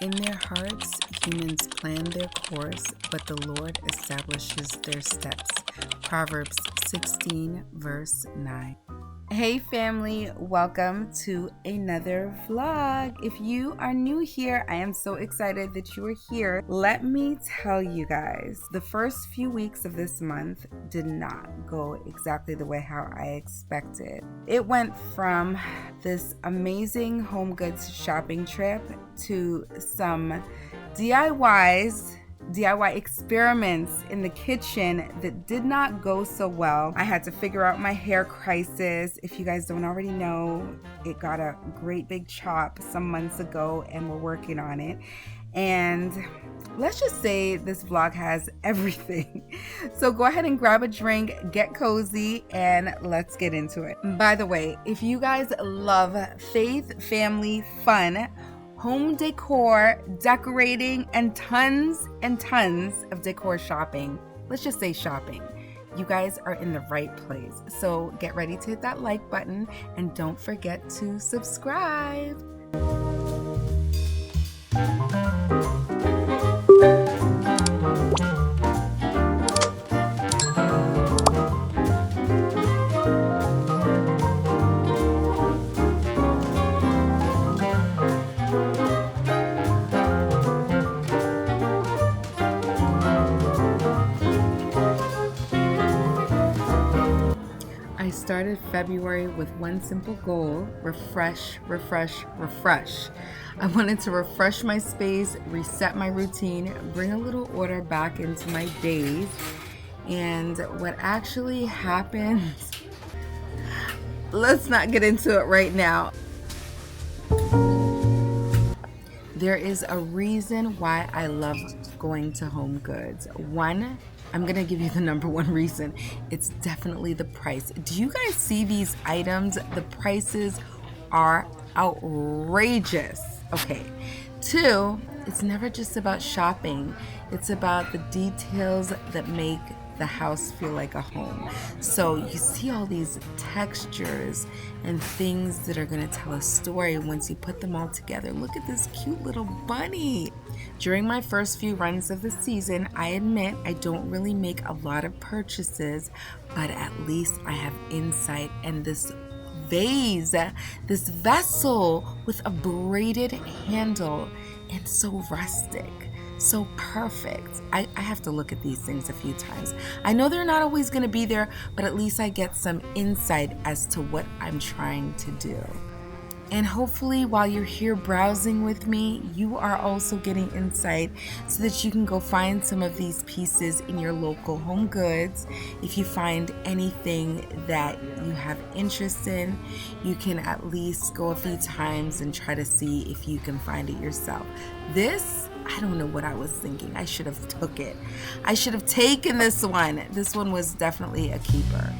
In their hearts, humans plan their course, but the Lord establishes their steps. Proverbs 16, verse 9. Hey family, welcome to another vlog. If you are new here, I am so excited that you are here. Let me tell you guys, the first few weeks of this month did not go exactly the way how I expected. It went from this amazing HomeGoods shopping trip to some DIY experiments in the kitchen that did not go so well. I had to figure out my hair crisis. If you guys don't already know, it got a great big chop some months ago and we're working on it. And let's just say this vlog has everything. So go ahead and grab a drink, get cozy, and let's get into it. By the way, if you guys love faith, family, fun, home decor, decorating, and tons of decor shopping, let's just say shopping, you guys are in the right place. So get ready to hit that like button and don't forget to subscribe. I started February with one simple goal: refresh. I wanted to refresh my space, reset my routine, bring a little order back into my days. And what actually happened, let's not get into it right now. There is a reason why I love going to HomeGoods. One, I'm gonna give you the number one reason. It's definitely the price. Do you guys see these items? The prices are outrageous. Okay. Two, it's never just about shopping. It's about the details that make the house feel like a home. So you see all these textures and things that are gonna tell a story once you put them all together. Look at this cute little bunny. During my first few runs of the season, I admit I don't really make a lot of purchases, but at least I have insight. And this vase, this vessel with a braided handle, and so rustic, so perfect. I have to look at these things a few times. I know they're not always going to be there, but at least I get some insight as to what I'm trying to do. And hopefully while you're here browsing with me, you are also getting insight so that you can go find some of these pieces in your local HomeGoods. If you find anything that you have interest in, you can at least go a few times and try to see if you can find it yourself. This, I don't know what I was thinking. I should have took it. I should have taken this one. This one was definitely a keeper.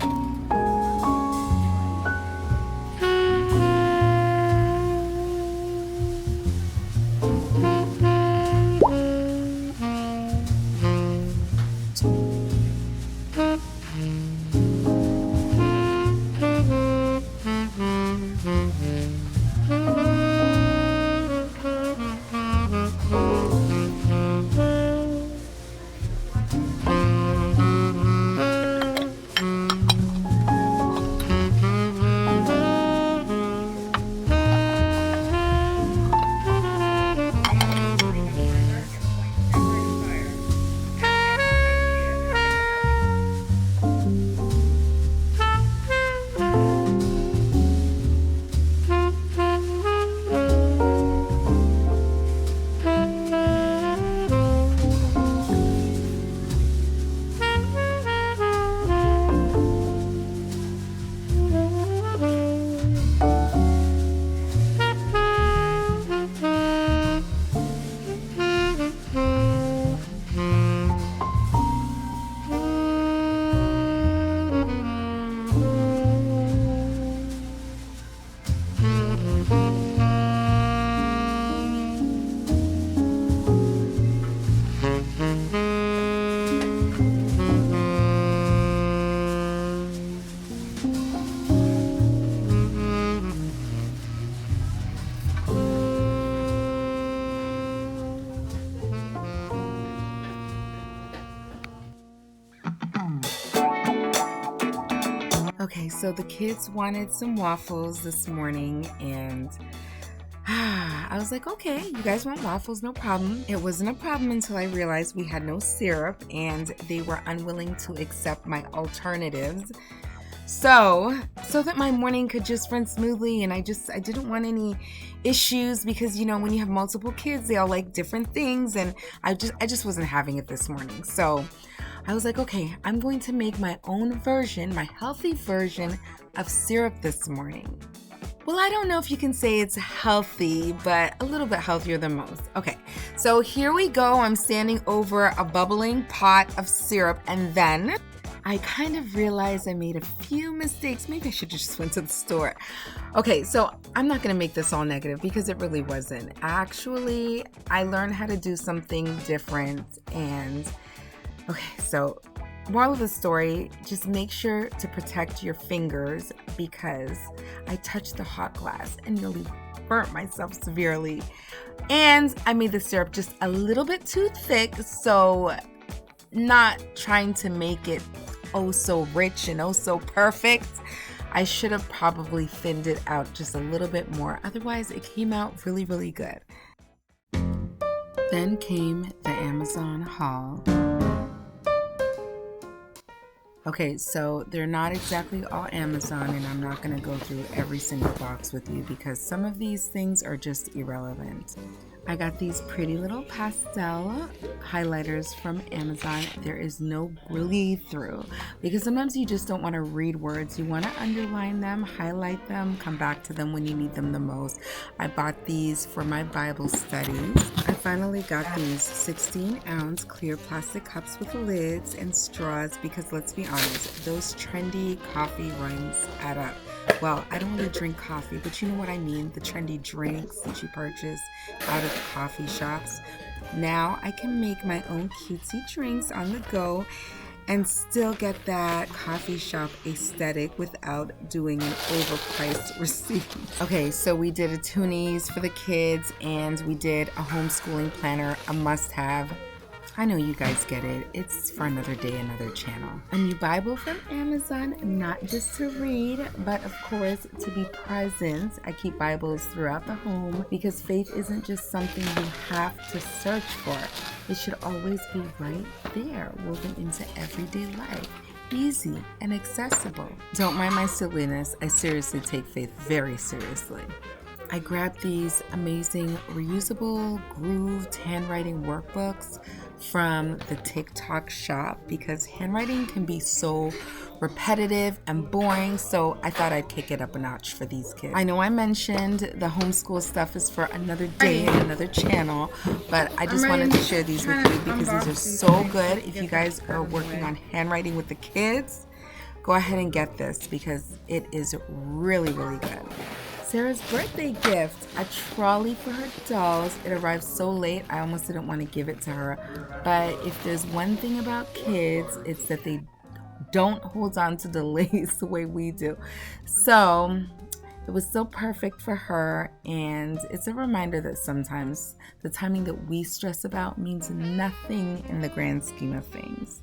Okay, so the kids wanted some waffles this morning, and I was like, okay, you guys want waffles, no problem. It wasn't a problem until I realized we had no syrup and they were unwilling to accept my alternatives. So that my morning could just run smoothly, and I didn't want any issues because, when you have multiple kids, they all like different things, and I just wasn't having it this morning. So I was like, okay, I'm going to make my own version, my healthy version of syrup this morning. Well, I don't know if you can say it's healthy, but a little bit healthier than most. Okay, so here we go. I'm standing over a bubbling pot of syrup, and then I kind of realized I made a few mistakes. Maybe I should just went to the store. Okay, so I'm not going to make this all negative because it really wasn't. Actually, I learned how to do something different, and okay, so moral of the story, just make sure to protect your fingers because I touched the hot glass and nearly burnt myself severely. And I made the syrup just a little bit too thick, so not trying to make it oh so rich and oh so perfect. I should have probably thinned it out just a little bit more. Otherwise, it came out really, really good. Then came the Amazon haul. Okay, so they're not exactly all Amazon, and I'm not going to go through every single box with you because some of these things are just irrelevant. I got these pretty little pastel highlighters from Amazon. There is no read through because sometimes you just don't want to read words. You want to underline them, highlight them, come back to them when you need them the most. I bought these for my Bible studies. I finally got these 16-ounce clear plastic cups with lids and straws because let's be honest, those trendy coffee runs add up. Well, I don't really drink coffee, but you know what I mean, the trendy drinks that you purchase out of coffee shops. Now I can make my own cutesy drinks on the go and still get that coffee shop aesthetic without doing an overpriced receipt. Okay, so we did a Toonies for the kids and we did a homeschooling planner, a must-have. I know you guys get it. It's for another day, another channel. A new Bible from Amazon, not just to read, but of course to be present. I keep Bibles throughout the home because faith isn't just something you have to search for. It should always be right there, woven into everyday life. Easy and accessible. Don't mind my silliness. I seriously take faith very seriously. I grabbed these amazing reusable grooved handwriting workbooks from the TikTok shop because handwriting can be so repetitive and boring, so I thought I'd kick it up a notch for these kids. I know I mentioned the homeschool stuff is for another day and another channel, but I just wanted to share these with you because these are so good. If you guys are working on handwriting with the kids, go ahead and get this because it is really, really good. Sarah's birthday gift, a trolley for her dolls. It arrived so late, I almost didn't want to give it to her. But if there's one thing about kids, it's that they don't hold on to delays the way we do. So it was so perfect for her, and it's a reminder that sometimes the timing that we stress about means nothing in the grand scheme of things.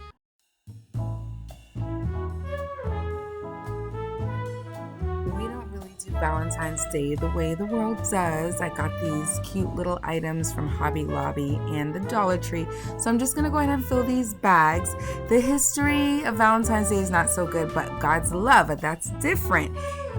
Valentine's Day the way the world does. I got these cute little items from Hobby Lobby and the Dollar Tree, so I'm just gonna go ahead and fill these bags. The history of Valentine's Day is not so good, but God's love, that's different.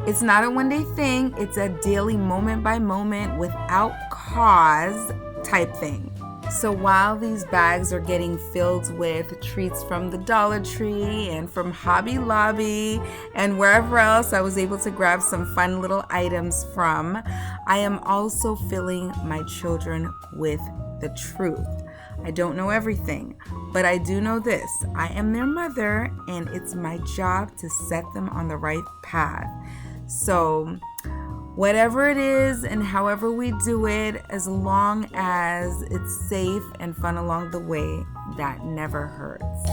It's not a one-day thing, it's a daily moment by moment without cause type thing. So while these bags are getting filled with treats from the Dollar Tree and from Hobby Lobby and wherever else I was able to grab some fun little items from, I am also filling my children with the truth. I don't know everything, but I do know this. I am their mother, and it's my job to set them on the right path. So whatever it is and however we do it, as long as it's safe and fun along the way, that never hurts.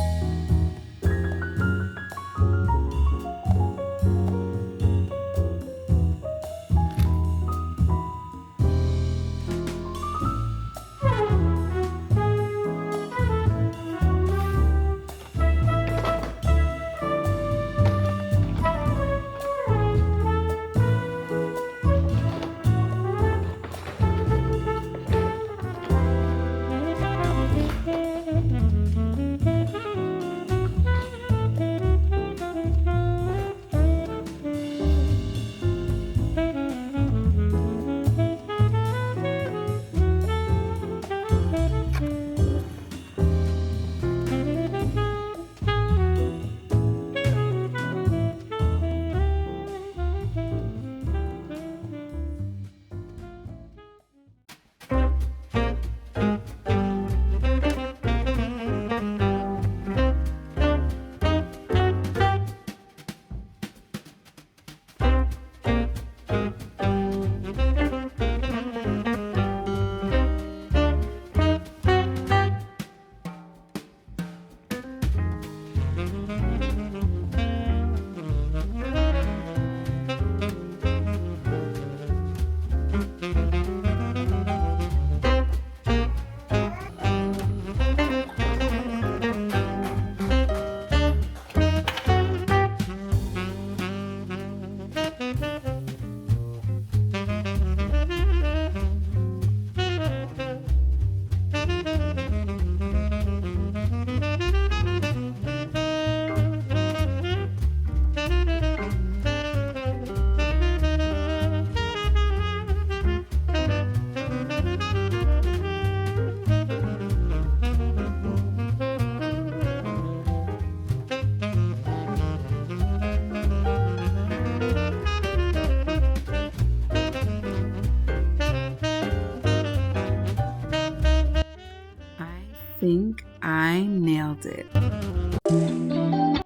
think I nailed it.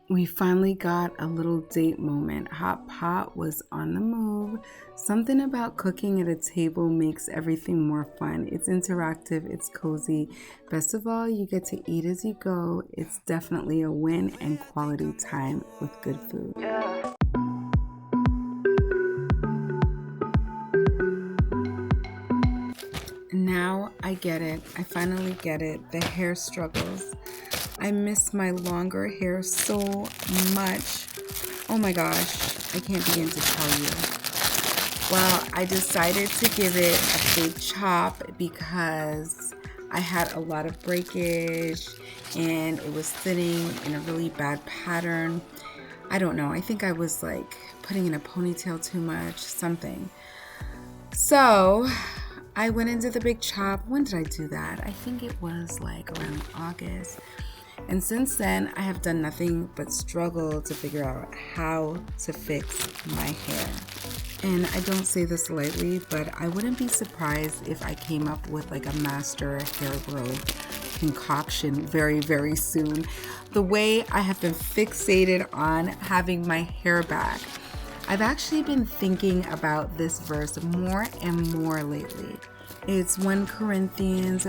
We finally got a little date moment. Hot Pot was on the move. Something about cooking at a table makes everything more fun. It's interactive, it's cozy. Best of all, you get to eat as you go. It's definitely a win and quality time with good food. Now I get it. I finally get it. The hair struggles. I miss my longer hair so much. Oh my gosh, I can't begin to tell you. Well, I decided to give it a big chop because I had a lot of breakage and it was thinning in a really bad pattern. I don't know. I think I was like putting in a ponytail too much, something. So I went into the big chop. When did I do that? I think it was like around August. And since then, I have done nothing but struggle to figure out how to fix my hair. And I don't say this lightly, but I wouldn't be surprised if I came up with like a master hair growth concoction very, very soon. The way I have been fixated on having my hair back, I've actually been thinking about this verse more and more lately. It's 1 Corinthians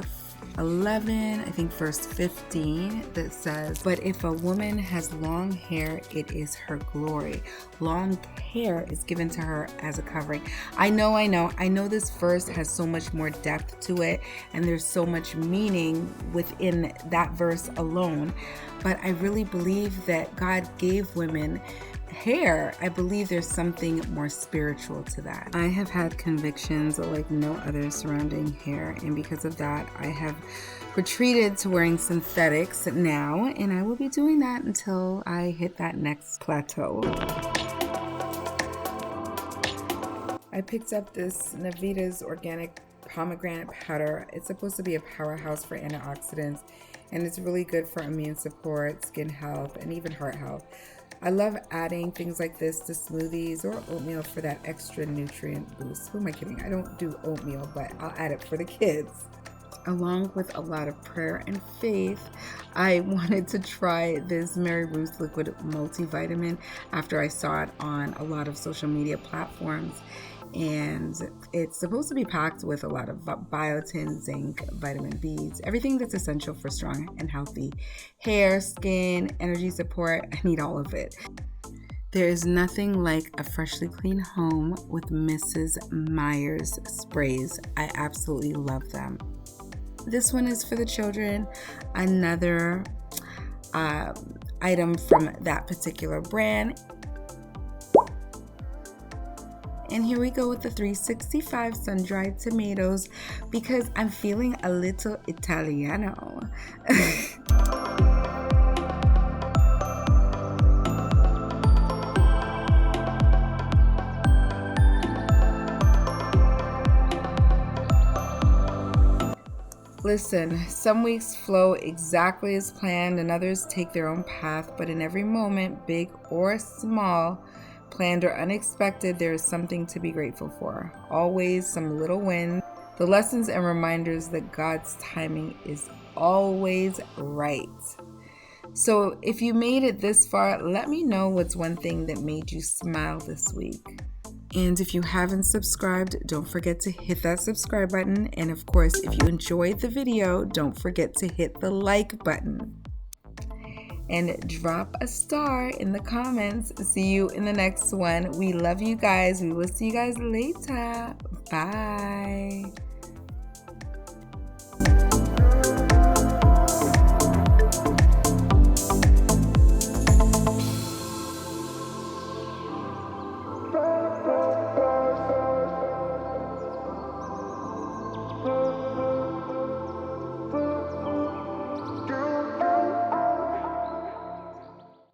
11, I think verse 15, that says, "But if a woman has long hair, it is her glory. Long hair is given to her as a covering." I know this verse has so much more depth to it, and there's so much meaning within that verse alone. But I really believe that God gave women hair. I believe there's something more spiritual to that. I have had convictions like no other surrounding hair, and because of that, I have retreated to wearing synthetics now, and I will be doing that until I hit that next plateau. I picked up this Navida's organic pomegranate powder. It's supposed to be a powerhouse for antioxidants, and it's really good for immune support, skin health, and even heart health. I love adding things like this to smoothies or oatmeal for that extra nutrient boost. Who am I kidding? I don't do oatmeal, but I'll add it for the kids. Along with a lot of prayer and faith, I wanted to try this Mary Ruth Liquid Multivitamin after I saw it on a lot of social media platforms. And it's supposed to be packed with a lot of biotin, zinc, vitamin B's, everything that's essential for strong and healthy hair, skin, energy support. I need all of it. There is nothing like a freshly clean home with Mrs. Meyer's sprays. I absolutely love them. This one is for the children. Another item from that particular brand. And here we go with the 365 sun-dried tomatoes because I'm feeling a little Italiano. Listen, some weeks flow exactly as planned and others take their own path, but in every moment, big or small, planned or unexpected, there is something to be grateful for. Always some little win. The lessons and reminders that God's timing is always right. So if you made it this far, let me know what's one thing that made you smile this week. And if you haven't subscribed, don't forget to hit that subscribe button. And of course, if you enjoyed the video, don't forget to hit the like button. And drop a star in the comments. See you in the next one. We love you guys. We will see you guys later. Bye.